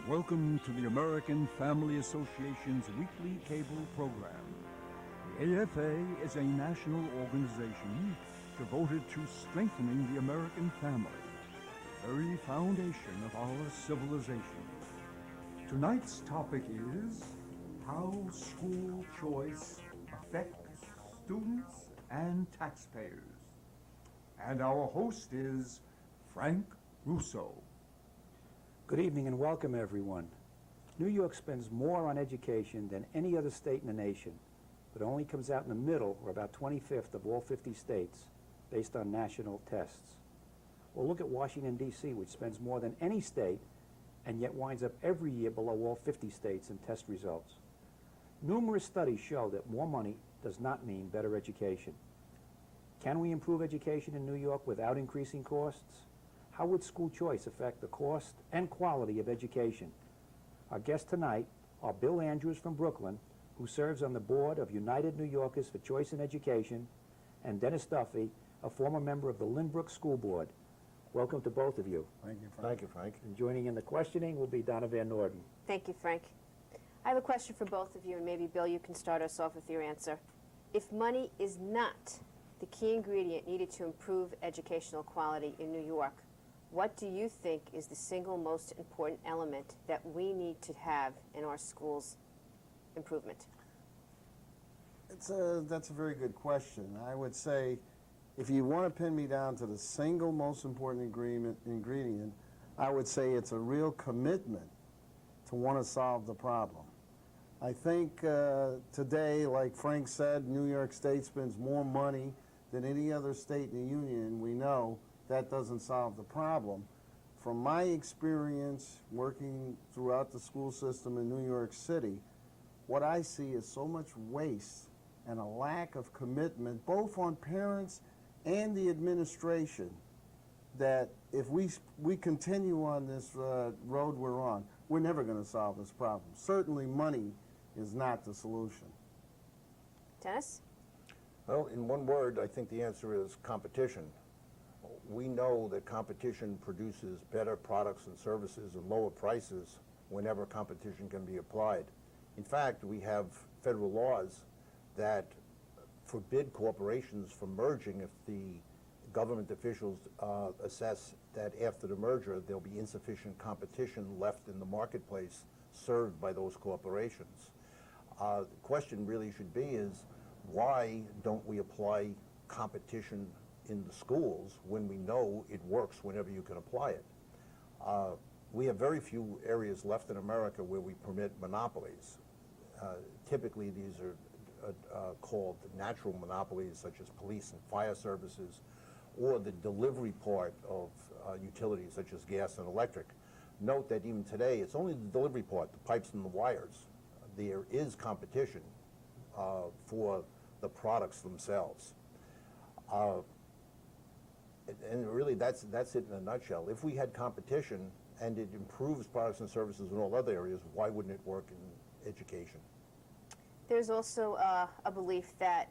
Welcome to the American Family Association's weekly cable program. The AFA is a national organization devoted to strengthening the American family, the very foundation of our civilization. Tonight's topic is how school choice affects students and taxpayers. And our host is Frank Russo. Good evening and welcome, everyone. New York spends more on education than any other state in the nation, but only comes out in the middle, or about 25th of all 50 states, based on national tests. Well, look at Washington, D.C., which spends more than any state, and yet winds up every year below all 50 states in test results. Numerous studies show that more money does not mean better education. Can we improve education in New York without increasing costs? How would school choice affect the cost and quality of education? Our guests tonight are Bill Andrews from Brooklyn, who serves on the board of United New Yorkers for Choice in Education, and Dennis Duffy, a former member of the Lynbrook School Board. Welcome to both of you. Thank you, Frank. Thank you, Frank. And joining in the questioning will be Donna Van Norden. Thank you, Frank. I have a question for both of you, and maybe, Bill, you can start us off with your answer. If money is not the key ingredient needed to improve educational quality in New York, what do you think is the single most important element that we need to have in our schools' improvement? That's a very good question. I would say, if you want to pin me down to the single most important ingredient, I would say it's a real commitment to want to solve the problem. I think today, like Frank said, New York State spends more money than any other state in the union. We know that doesn't solve the problem. From my experience working throughout the school system in New York City, what I see is so much waste and a lack of commitment, both on parents and the administration, that if we continue on this road we're on, we're never going to solve this problem. Certainly money is not the solution. Dennis? Well, in one word, I think the answer is competition. We know that competition produces better products and services and lower prices whenever competition can be applied. In fact, we have federal laws that forbid corporations from merging if the government officials assess that after the merger there'll be insufficient competition left in the marketplace served by those corporations. The question really should be is, why don't we apply competition in the schools when we know it works whenever you can apply it? We have very few areas left in America where we permit monopolies. Typically these are called natural monopolies, such as police and fire services, or the delivery part of utilities such as gas and electric. Note that even today it's only the delivery part, the pipes and the wires. There is competition for the products themselves. And really, that's it in a nutshell. If we had competition and it improves products and services in all other areas, why wouldn't it work in education? There's also a belief that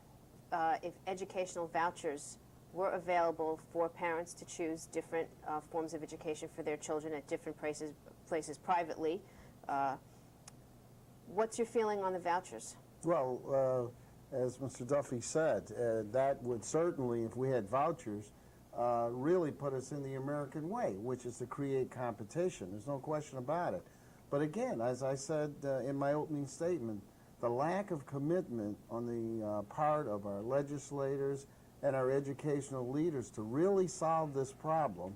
if educational vouchers were available for parents to choose different forms of education for their children at different places privately, what's your feeling on the vouchers? Well, as Mr. Duffy said, that would certainly, if we had vouchers, really put us in the American way, which is to create competition. There's no question about it. But again, as I said in my opening statement, the lack of commitment on the part of our legislators and our educational leaders to really solve this problem,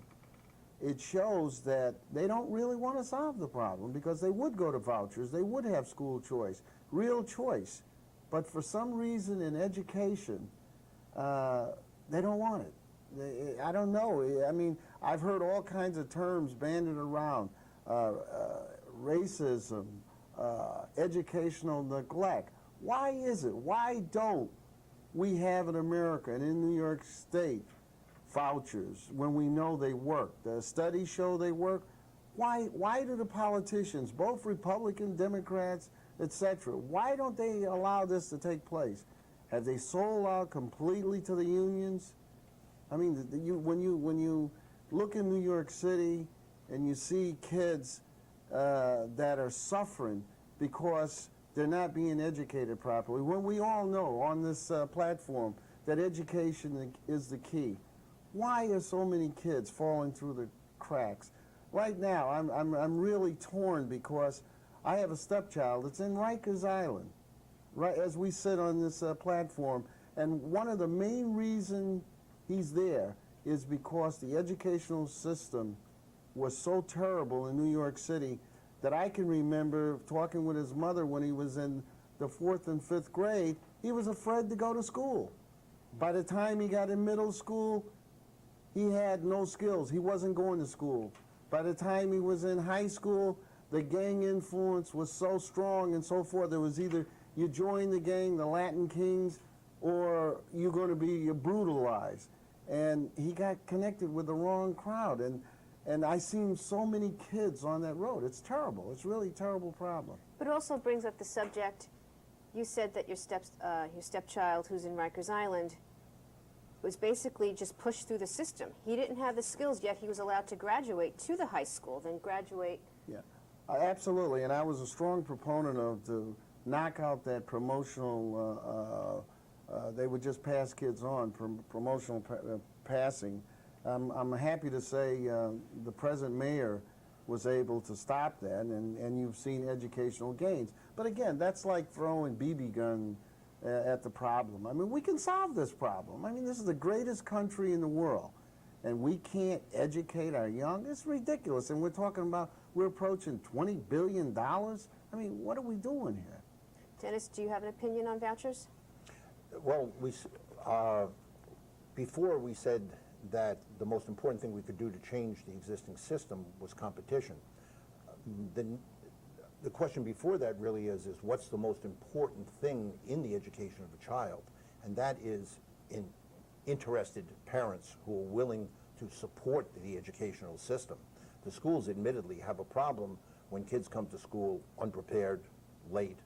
it shows that they don't really want to solve the problem, because they would go to vouchers, they would have school choice, real choice. But for some reason in education, they don't want it. I don't know. I mean, I've heard all kinds of terms banded around. Racism, educational neglect. Why is it? Why don't we have in America and in New York State vouchers when we know they work? The studies show they work. Why do the politicians, both Republican, Democrats, etc., why don't they allow this to take place? Have they sold out completely to the unions? I mean, when you look in New York City and you see kids that are suffering because they're not being educated properly. When we all know on this platform that education is the key, why are so many kids falling through the cracks? Right now, I'm really torn because I have a stepchild that's in Rikers Island, right as we sit on this platform, and one of the main reasons he's there is because the educational system was so terrible in New York City that I can remember talking with his mother when he was in the 4th and 5th grade. He was afraid to go to school. By the time he got in middle school, he had no skills. He wasn't going to school. By the time he was in high school, the gang influence was so strong and so forth. There was either you join the gang, the Latin Kings, or you're going to be brutalized. And he got connected with the wrong crowd. And I seen so many kids on that road. It's terrible. It's really a terrible problem. But it also brings up the subject. You said that your stepchild, who's in Rikers Island, was basically just pushed through the system. He didn't have the skills, yet he was allowed to graduate to the high school, then graduate. Yeah, absolutely. And I was a strong proponent of to knock out that promotional. They would just pass kids on promotional passing. I'm happy to say the present mayor was able to stop that, and you've seen educational gains. But again, that's like throwing BB gun at the problem. I mean, we can solve this problem. I mean, this is the greatest country in the world, and we can't educate our young. It's ridiculous. And we're talking about, we're approaching $20 billion. I mean, what are we doing here? Dennis, do you have an opinion on vouchers? Well, before we said that the most important thing we could do to change the existing system was competition. The question before that really is what's the most important thing in the education of a child? And that is in interested parents who are willing to support the educational system. The schools admittedly have a problem when kids come to school unprepared, late,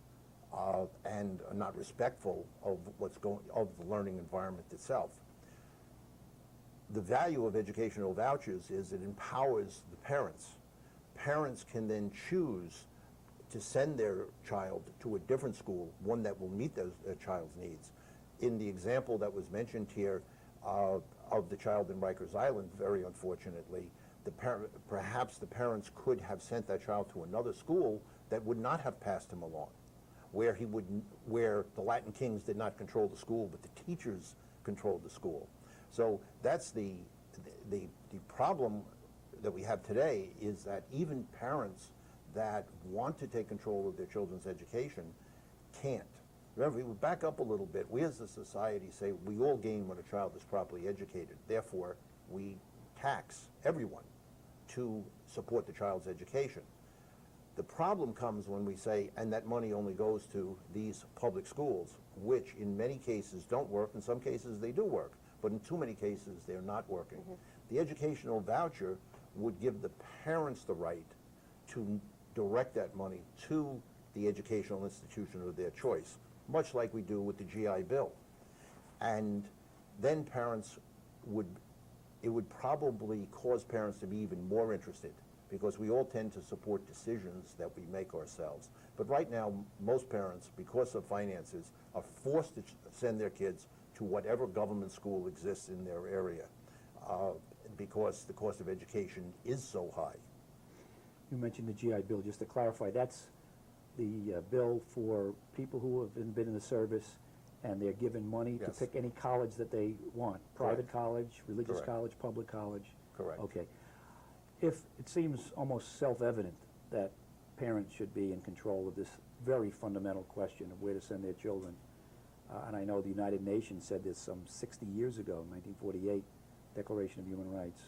and are not respectful of of the learning environment itself. The value of educational vouchers is it empowers the parents. Parents can then choose to send their child to a different school, one that will meet their child's needs. In the example that was mentioned here of the child in Rikers Island, very unfortunately, perhaps the parents could have sent that child to another school that would not have passed him along, where the Latin Kings did not control the school, but the teachers controlled the school. So that's the problem that we have today, is that even parents that want to take control of their children's education can't. Remember, we would back up a little bit. We as a society say we all gain when a child is properly educated. Therefore, we tax everyone to support the child's education. The problem comes when we say, and that money only goes to these public schools, which in many cases don't work. In some cases they do work, but in too many cases they're not working. The educational voucher would give the parents the right to direct that money to the educational institution of their choice, much like we do with the GI Bill. And then it would probably cause parents to be even more interested, because we all tend to support decisions that we make ourselves. But right now, most parents, because of finances, are forced to send their kids to whatever government school exists in their area, because the cost of education is so high. You mentioned the GI Bill. Just to clarify, that's the bill for people who have been in the service and they're given money to pick any college that they want. Private college, religious college, public college. Correct. Okay. If it seems almost self-evident that parents should be in control of this very fundamental question of where to send their children, and I know the United Nations said this some 60 years ago, 1948, Declaration of Human Rights,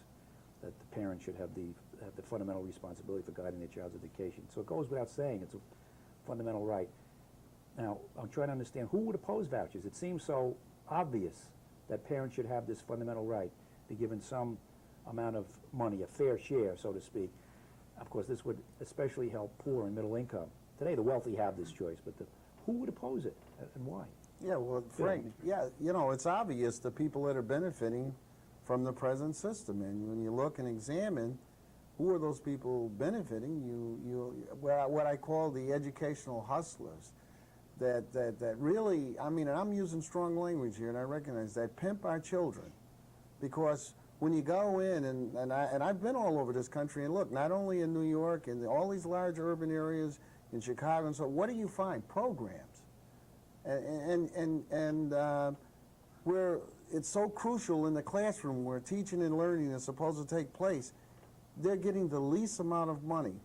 that the parents should have the fundamental responsibility for guiding their child's education. So it goes without saying, it's a fundamental right. Now, I'm trying to understand, who would oppose vouchers? It seems so obvious that parents should have this fundamental right, be given some amount of money, a fair share, so to speak. Of course, this would especially help poor and middle income. Today, the wealthy have this choice, but who would oppose it, and why? Yeah, well, Frank, it's obvious the people that are benefiting from the present system. And when you look and examine, who are those people benefiting? What I call the educational hustlers that really, I mean, and I'm using strong language here, and I recognize that, pimp our children. Because when you go in, and I've been all over this country, and look, not only in New York, in all these large urban areas, in Chicago, and so what do you find? Programs. Where it's so crucial in the classroom where teaching and learning is supposed to take place, they're getting the least amount of money.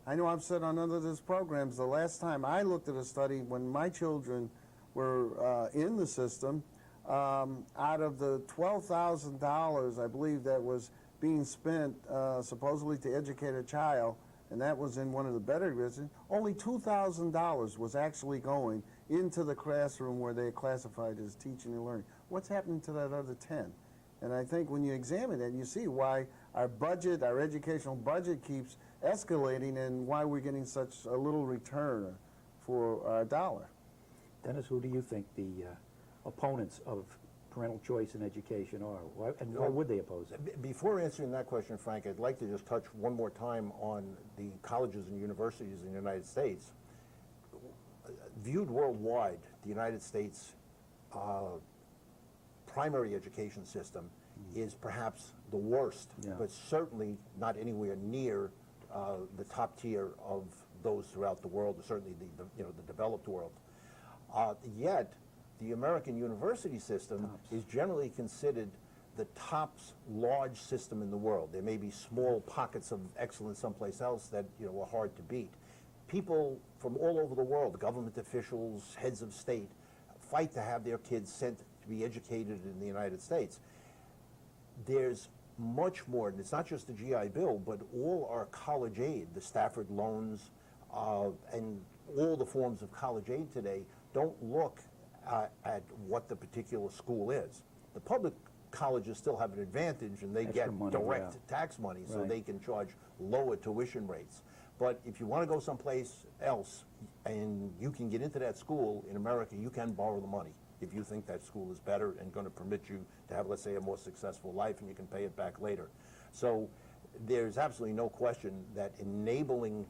I know I've said on other these programs, the last time I looked at a study when my children were in the system, out of the $12,000, I believe, that was being spent supposedly to educate a child, and that was in one of the better businesses, only $2,000 was actually going into the classroom where they classified as teaching and learning. What's happening to that other 10? And I think when you examine it, you see why our budget, our educational budget keeps escalating and why we're getting such a little return for our dollar. Dennis, who do you think the opponents of parental choice in education are? Why would they oppose it? Before answering that question, Frank, I'd like to just touch one more time on the colleges and universities in the United States. Viewed worldwide, the United States primary education system is perhaps the worst, but certainly not anywhere near the top tier of those throughout the world, certainly the developed world. Yet, the American university system is generally considered the top large system in the world. There may be small pockets of excellence someplace else that are hard to beat. People from all over the world, government officials, heads of state, fight to have their kids sent to be educated in the United States. There's much more, and it's not just the GI Bill, but all our college aid, the Stafford loans, and all the forms of college aid today don't look at what the particular school is. The public colleges still have an advantage, and they Extra get money, direct tax money, so they can charge lower tuition rates. But if you want to go someplace else and you can get into that school in America, you can borrow the money if you think that school is better and going to permit you to have, let's say, a more successful life, and you can pay it back later. So there's absolutely no question that enabling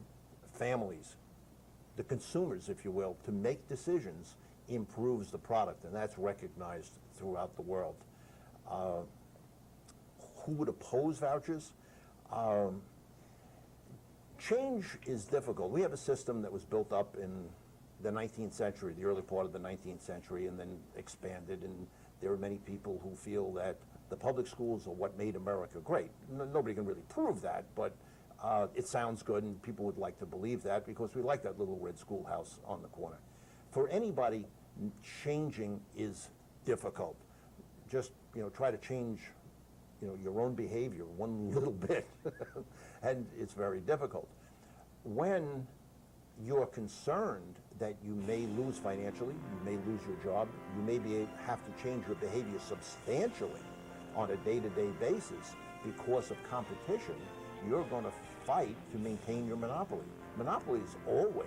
families, the consumers, if you will, to make decisions improves the product, and that's recognized throughout the world. Who would oppose vouchers? Change is difficult. We have a system that was built up in the 19th century, the early part of the 19th century, and then expanded, and there are many people who feel that the public schools are what made America great. Nobody can really prove that, but it sounds good, and people would like to believe that because we like that little red schoolhouse on the corner. For anybody, changing is difficult. Just try to change your own behavior one little bit, and it's very difficult. When you're concerned that you may lose financially, you may lose your job, you may have to change your behavior substantially on a day-to-day basis because of competition, you're going to fight to maintain your monopoly. Monopolies always,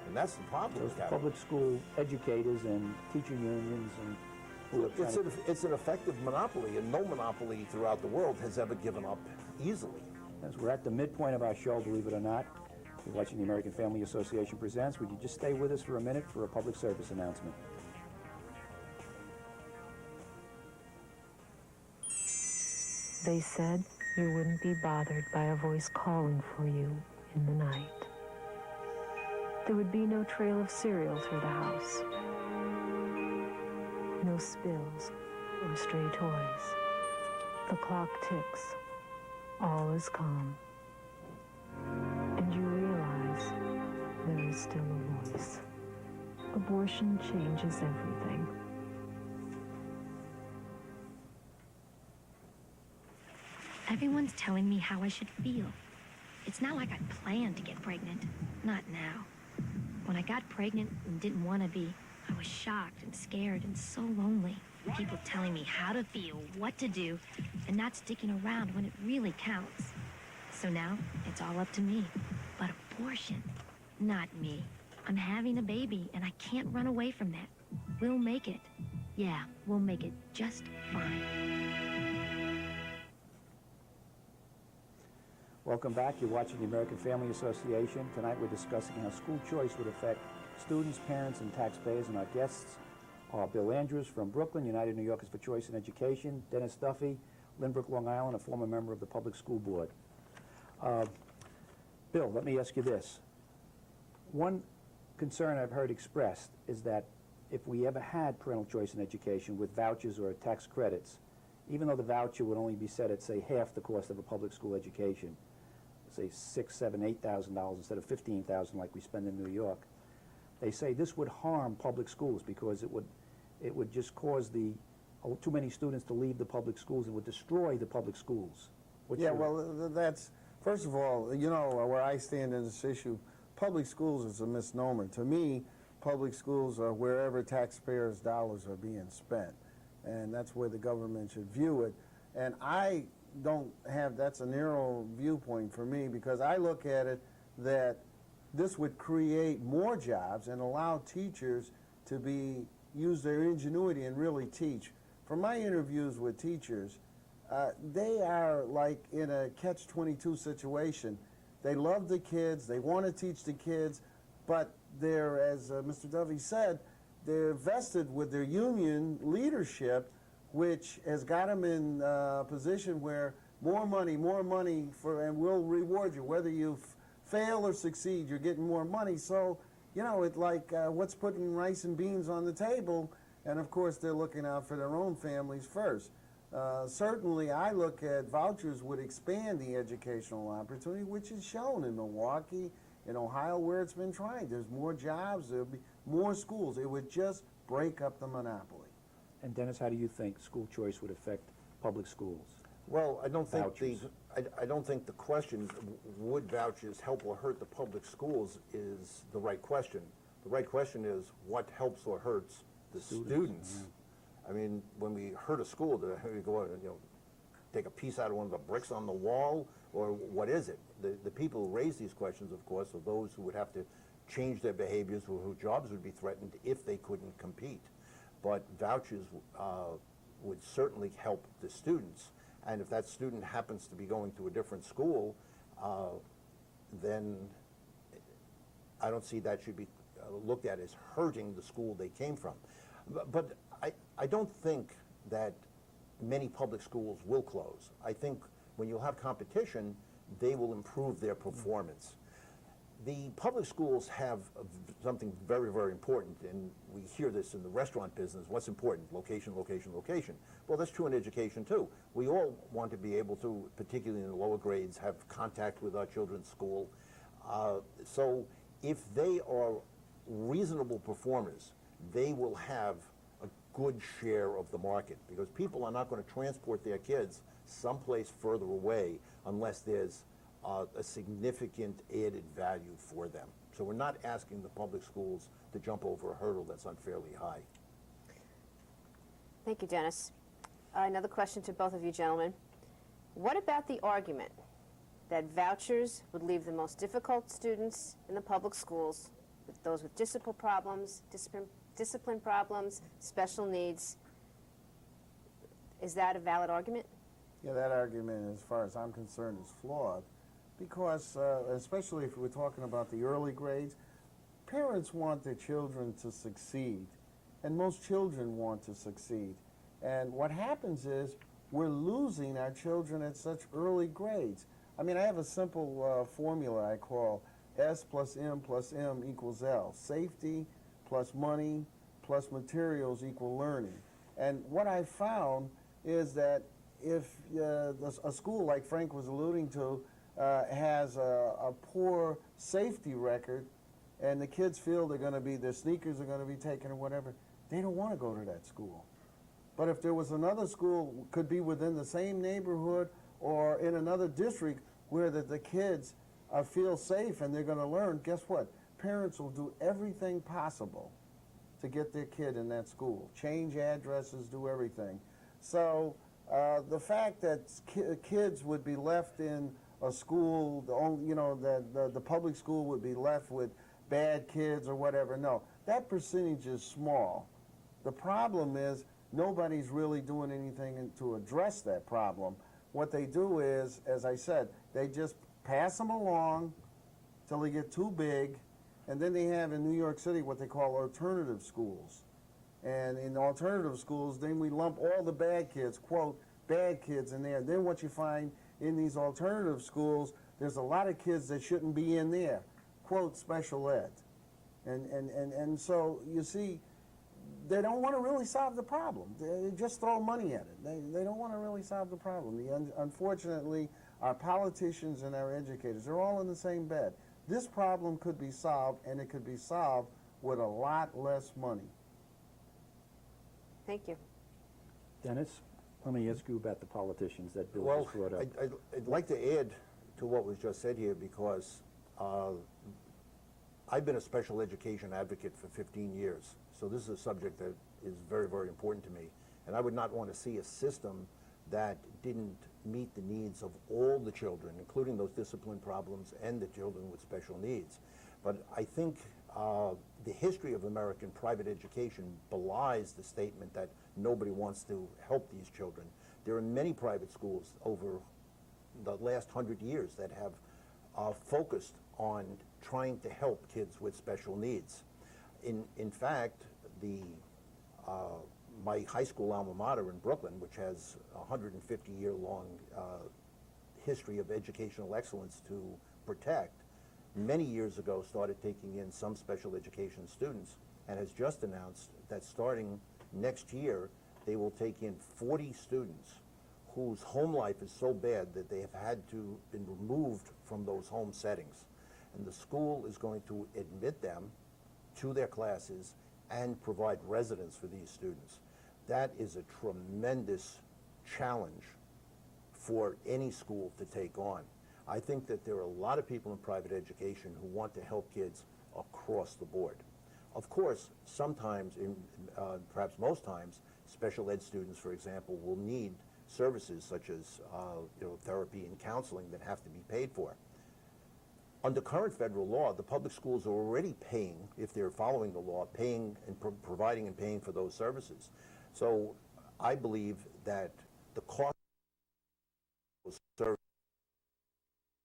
and that's the problem. Those public school educators and teacher unions and it's an effective monopoly, and no monopoly throughout the world has ever given up easily. As we're at the midpoint of our show, believe it or not, you're watching the American Family Association Presents. Would you just stay with us for a minute for a public service announcement? They said you wouldn't be bothered by a voice calling for you in the night. There would be no trail of cereal through the house. No spills or stray toys. The clock ticks. All is calm. And you realize there is still a voice. Abortion changes everything. Everyone's telling me how I should feel. It's not like I planned to get pregnant. Not now. When I got pregnant and didn't want to be, I was shocked and scared and so lonely. People telling me how to feel, what to do, and not sticking around when it really counts. So now, it's all up to me. But abortion, not me. I'm having a baby, and I can't run away from that. We'll make it. Yeah, we'll make it just fine. Welcome back. You're watching the American Family Association. Tonight we're discussing how school choice would affect students, parents, and taxpayers. And our guests are Bill Andrews from Brooklyn, United New Yorkers for Choice in Education, Dennis Duffy, Lynbrook, Long Island, a former member of the Public School Board. Bill, let me ask you this. One concern I've heard expressed is that if we ever had parental choice in education with vouchers or tax credits, even though the voucher would only be set at, say, half the cost of a public school education, say $6,000, $7,000, $8,000 instead of $15,000 like we spend in New York, they say this would harm public schools because it would just cause too many students to leave the public schools and would destroy the public schools. Well, that's, first of all, you know, where I stand in this issue, public schools is a misnomer. To me, public schools are wherever taxpayers' dollars are being spent, and that's where the government should view it. And I don't have, that's a narrow viewpoint for me, because I look at it that this would create more jobs and allow teachers to use their ingenuity and really teach. From my interviews with teachers, they are like in a catch-22 situation. They love the kids, they want to teach the kids, but they're, as Mr. Duffy said, they're vested with their union leadership, which has got them in a position where more money and we'll reward you. Whether you fail or succeed, you're getting more money. So, you know, it's like what's putting rice and beans on the table, and of course they're looking out for their own families first. Certainly, I look at vouchers would expand the educational opportunity, which is shown in Milwaukee, in Ohio, where it's been tried. There's more jobs, there'll be more schools. It would just break up the monopoly. And Dennis, how do you think school choice would affect public schools? Well, I don't think Vouchers. I don't think the question, would vouchers help or hurt the public schools, is the right question. The right question is, what helps or hurts the students? Yeah. I mean, when we hurt a school, do we go out and, you know, take a piece out of one of the bricks on the wall, or what is it? The people who raise these questions, of course, are those who would have to change their behaviors, or whose jobs would be threatened if they couldn't compete. But vouchers would certainly help the students, and if that student happens to be going to a different school, then I don't see that should be looked at as hurting the school they came from. But I don't think that many public schools will close. I think when you'll have competition, they will improve their performance. The public schools have something very, very important, and we hear this in the restaurant business. What's important? Location, location, location. Well, that's true in education, too. We all want to be able to, particularly in the lower grades, have contact with our children's school. So if they are reasonable performers, they will have a good share of the market, because people are not going to transport their kids someplace further away unless there's a significant added value for them. So we're not asking the public schools to jump over a hurdle that's unfairly high. Thank you, Dennis. Another question to both of you gentlemen. What about the argument that vouchers would leave the most difficult students in the public schools, with those with discipline problems, special needs? Is that a valid argument? Yeah, that argument, as far as I'm concerned, is flawed, because especially if we're talking about the early grades, parents want their children to succeed, and most children want to succeed. And what happens is we're losing our children at such early grades. I mean, I have a simple formula I call S plus M equals L. Safety plus money plus materials equal learning. And what I found is that if a school like Frank was alluding to has a poor safety record, and the kids feel their sneakers are going to be taken or whatever, they don't want to go to that school. But if there was another school, could be within the same neighborhood or in another district where the kids feel safe and they're going to learn, guess what? Parents will do everything possible to get their kid in that school. Change addresses, do everything. So the fact that kids would be left in a school, the public school would be left with bad kids or whatever, no. That percentage is small. The problem is nobody's really doing anything to address that problem. What they do is, as I said, they just pass them along till they get too big, and then they have in New York City what they call alternative schools. And in alternative schools, then we lump all the bad kids, quote, bad kids in there. Then what you find in these alternative schools, there's a lot of kids that shouldn't be in there, quote, special ed. And so, you see, they don't want to really solve the problem. They just throw money at it. They don't want to really solve the problem. Unfortunately, our politicians and our educators, they're all in the same bed. This problem could be solved, and it could be solved with a lot less money. Thank you. Dennis, let me ask you about the politicians that Bill Well, just brought up. I'd like to add to what was just said here, because I've been a special education advocate for 15 years. So this is a subject that is very, very important to me. And I would not want to see a system that didn't meet the needs of all the children, including those discipline problems and the children with special needs. But I think the history of American private education belies the statement that nobody wants to help these children. There are many private schools over the last 100 years that have focused on trying to help kids with special needs. In fact, my high school alma mater in Brooklyn, which has a 150-year-long history of educational excellence to protect, many years ago started taking in some special education students, and has just announced that starting next year, they will take in 40 students whose home life is so bad that they have had to been removed from those home settings. And the school is going to admit them to their classes and provide residence for these students. That is a tremendous challenge for any school to take on. I think that there are a lot of people in private education who want to help kids across the board. Of course, sometimes, perhaps most times, special ed students, for example, will need services such as therapy and counseling that have to be paid for. Under current federal law, the public schools are already paying, if they're following the law, paying and providing and paying for those services. So I believe that the cost of those services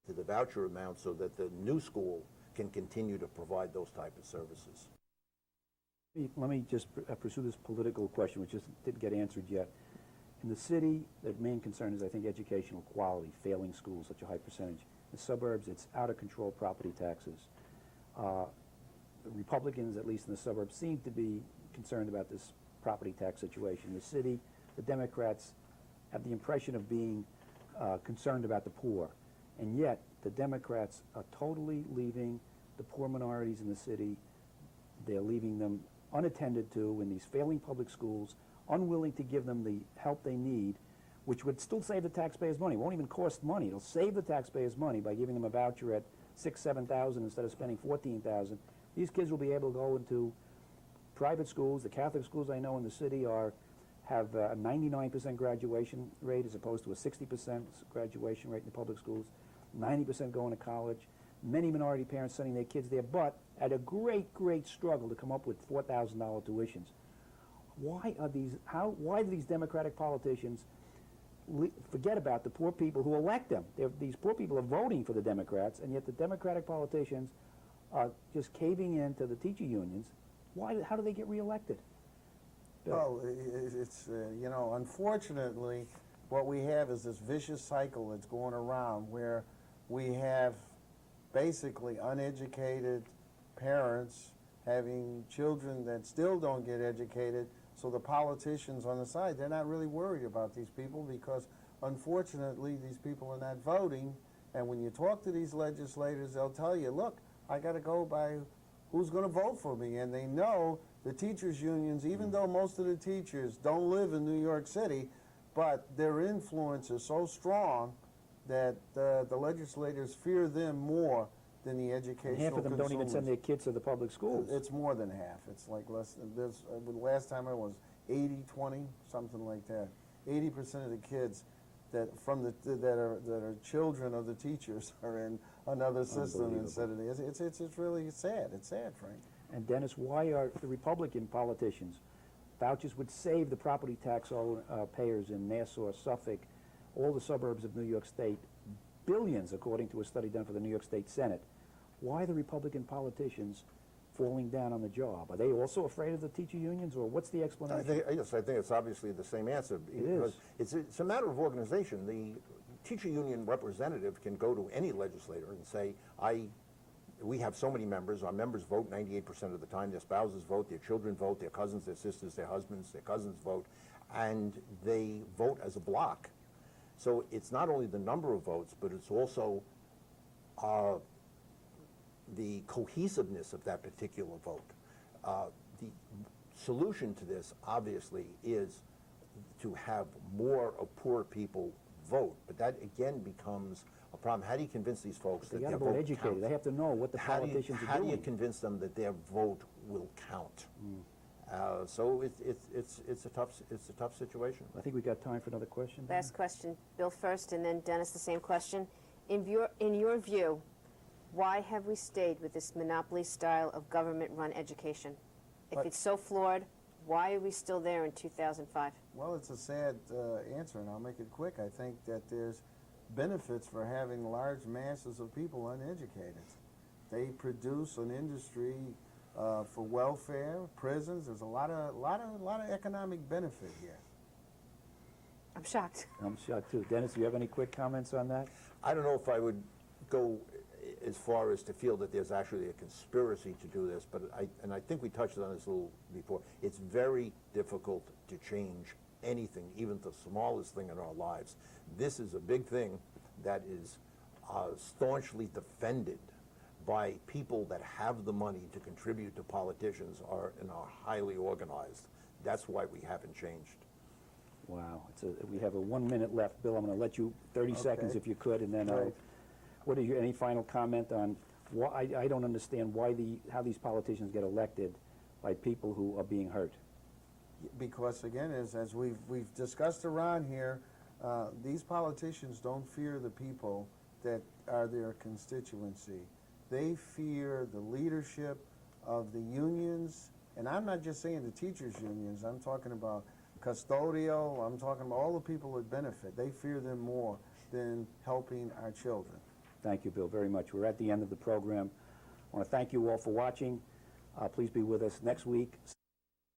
to the voucher amount so that the new school can continue to provide those type of services. Let me just pursue this political question, which just didn't get answered yet. In the city, the main concern is, I think, educational quality, failing schools, such a high percentage. In the suburbs, it's out-of-control property taxes. The Republicans, at least in the suburbs, seem to be concerned about this property tax situation. In the city, the Democrats have the impression of being concerned about the poor. And yet, the Democrats are totally leaving the poor minorities in the city. They're leaving them unattended to in these failing public schools, unwilling to give them the help they need, which would still save the taxpayers money. It won't even cost money. It'll save the taxpayers money by giving them a voucher at $6,000, $7,000 instead of spending $14,000. These kids will be able to go into private schools. The Catholic schools I know in the city have a 99% graduation rate as opposed to a 60% graduation rate in the public schools. 90% going to college. Many minority parents sending their kids there, but at a great, great struggle to come up with $4,000 tuitions. Why do these Democratic politicians forget about the poor people who elect them? These poor people are voting for the Democrats, and yet the Democratic politicians are just caving in to the teacher unions. How do they get reelected? Bill? Well, it's, unfortunately, what we have is this vicious cycle that's going around where we have basically uneducated parents having children that still don't get educated, so the politicians on the side, they're not really worried about these people because, unfortunately, these people are not voting, and when you talk to these legislators, they'll tell you, look, I got to go by who's going to vote for me, and they know the teachers' unions, even though most of the teachers don't live in New York City, but their influence is so strong that the legislators fear them more than the educational Half of them don't even consumers. send their kids to the public schools. It's more than half. It's like less than this. Last time it was 80-20, something like that. 80% of the kids that are children of the teachers are in another system instead of the. It's really sad. It's sad, Frank. And Dennis, why are the Republican politicians? Vouchers would save the property tax payers in Nassau, Suffolk, all the suburbs of New York State billions, according to a study done for the New York State Senate. Why are the Republican politicians falling down on the job? Are they also afraid of the teacher unions, or what's the explanation? Yes, I think it's obviously the same answer. Because it's a matter of organization. The teacher union representative can go to any legislator and say, we have so many members, our members vote 98% of the time, their spouses vote, their children vote, their cousins, their sisters, their husbands, their cousins vote, and they vote as a block. So it's not only the number of votes, but it's also the cohesiveness of that particular vote. The solution to this, obviously, is to have more of poor people vote, but that again becomes a problem. How do you convince these folks that their vote educated? counts? They have to know what the politicians are doing. How do you convince them that their vote will count? So it's a tough situation. I think we got time for another question. Last question, Bill first, and then Dennis, the same question. In your view, why have we stayed with this monopoly style of government-run education? If it's so flawed, why are we still there in 2005? Well, it's a sad answer, and I'll make it quick. I think that there's benefits for having large masses of people uneducated. They produce an industry for welfare, prisons. There's a lot of economic benefit here. I'm shocked. I'm shocked too. Dennis, do you have any quick comments on that? I don't know if I would go as far as to feel that there's actually a conspiracy to do this, but I think we touched on this a little before. It's very difficult to change anything, even the smallest thing in our lives. This is a big thing that is staunchly defended by people that have the money to contribute to politicians and are highly organized. That's why we haven't changed. Wow. We have a 1 minute left. Bill, I'm going to let you 30 seconds if you could, and then Right. what are any final comment on why? I don't understand how these politicians get elected by people who are being hurt. Because again, as we've discussed around here, these politicians don't fear the people that are their constituency. They fear the leadership of the unions, and I'm not just saying the teachers' unions. I'm talking about custodial. I'm talking about all the people that benefit. They fear them more than helping our children. Thank you, Bill, very much. We're at the end of the program. I want to thank you all for watching. Please be with us next week.